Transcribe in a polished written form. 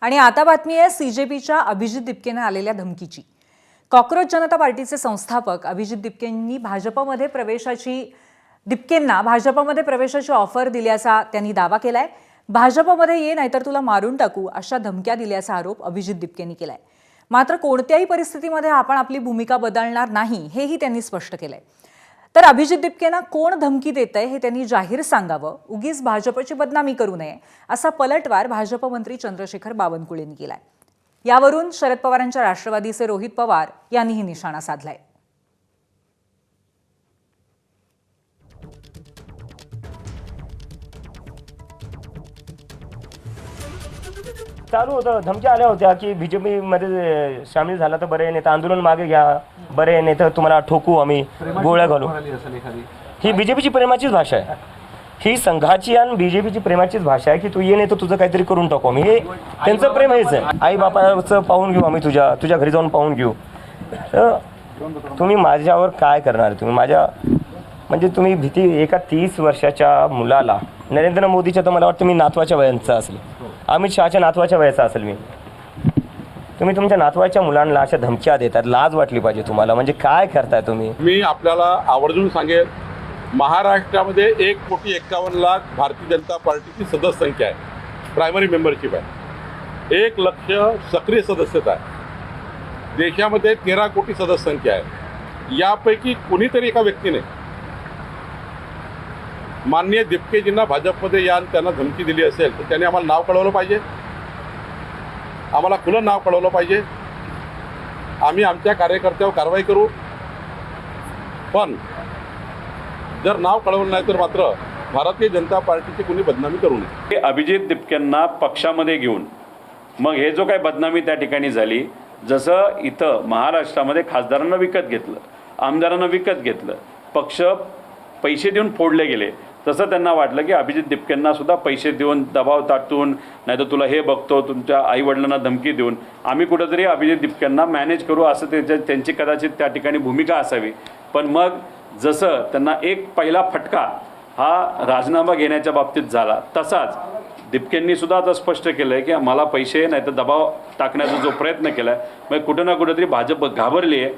आणि आता बातमी आहे सीजेपीच्या अभिजित दिपकेंना आलेल्या धमकीची। कॉकरोच जनता पार्टीचे संस्थापक अभिजित दिपकेंनी दिपकेंना भाजपमध्ये प्रवेशाची ऑफर दिल्याचा त्यांनी दावा केलाय। भाजपमध्ये ये नाहीतर तुला मारून टाकू अशा धमक्या दिल्याचा आरोप अभिजित दिपकेंनी केलाय। मात्र कोणत्याही परिस्थितीमध्ये आपण आपली भूमिका बदलणार नाही हेही त्यांनी स्पष्ट केलंय। तर अभिजित दिपकेंना कोण धमकी देतंय हे त्यांनी जाहीर सांगावं, उगीच भाजपची बदनामी करू नये असा पलटवार भाजप मंत्री चंद्रशेखर बावनकुळेंनी केलाय। यावरून शरद पवारांच्या राष्ट्रवादीचे रोहित पवार यांनीही निशाणा साधलाय। चालू होतं, धमक्या आल्या होत्या की बीजेपी मध्ये सामील झाला तर बरे, नाही तर आंदोलन मागे घ्या, बरे नाही तर तुम्हाला ठोकू, आम्ही गोळ्या घालू। ही बीजेपीची प्रेमाचीच भाषा आहे, ही संघाची आणि बीजेपीची प्रेमाचीच भाषा आहे की तू ये नाही तर तुझं काहीतरी करून टाकू आम्ही। हे त्यांचं प्रेम हेच आहे, आई बापाचं पाहून घेऊ आम्ही, तुझ्या घरी जाऊन पाहून घेऊ। तर तुम्ही माझ्यावर काय करणार? तुम्ही माझ्या म्हणजे तुम्ही भीती एका 30 वर्षाच्या मुलाला, नरेंद्र मोदीच्या तर मला वाटतं मी नातवाच्या वयांचा असेल, अमित शहाच्या नातवाच्या वयाचा असेल मी, तुम्ही तुमच्या नातवाच्या मुलांना अशा धमक्या देतात, लाज वाटली पाहिजे तुम्हाला। म्हणजे काय करताय तुम्ही? मी आपल्याला आवर्जून सांगेन, महाराष्ट्रामध्ये 1,51,00,000 भारतीय जनता पार्टीची सदस्य संख्या आहे, प्रायमरी मेंबरशिप आहे, 1 लक्ष सक्रिय सदस्यता आहे, देशामध्ये 13 कोटी सदस्य संख्या आहे। यापैकी कोणीतरी एका व्यक्तीने माननीय दिपकेजींना भाजपमध्ये या त्यांना धमकी दिली असेल तर त्यांनी आम्हाला नाव कळवलं पाहिजे, आम्हाला खुलं नाव कळवलं पाहिजे। आम्ही आमच्या कार्यकर्त्यावर कारवाई करू, पण जर नाव कळवलं नाही तर मात्र भारतीय जनता पार्टीची कोणी बदनामी करू नये। अभिजित दिपकेंना पक्षामध्ये घेऊन मग हे जो काही बदनामी त्या ठिकाणी झाली, जसं इथं महाराष्ट्रामध्ये खासदारांना विकत घेतलं, आमदारांना विकत घेतलं, पक्ष पैसे देऊन फोडले गेले, तसं त्यांना वाटलं की अभिजित दिपकेंना सुद्धा पैसे देऊन, दबाव टाकून, नाही तर तुला हे बघतो, तुमच्या आईवडिलांना धमकी देऊन आम्ही कुठंतरी अभिजित दिपकेंना मॅनेज करू, असं त्यांची कदाचित त्या ठिकाणी भूमिका असावी। पण मग जसं त्यांना एक पहिला फटका हा राजीनामा घेण्याच्या बाबतीत झाला, तसाच दिपकेंनी सुद्धा आता स्पष्ट केलं आहे की मला पैसे नाही तर दबाव टाकण्याचा जो प्रयत्न केला आहे, मग कुठं ना कुठंतरी भाजप घाबरली आहे।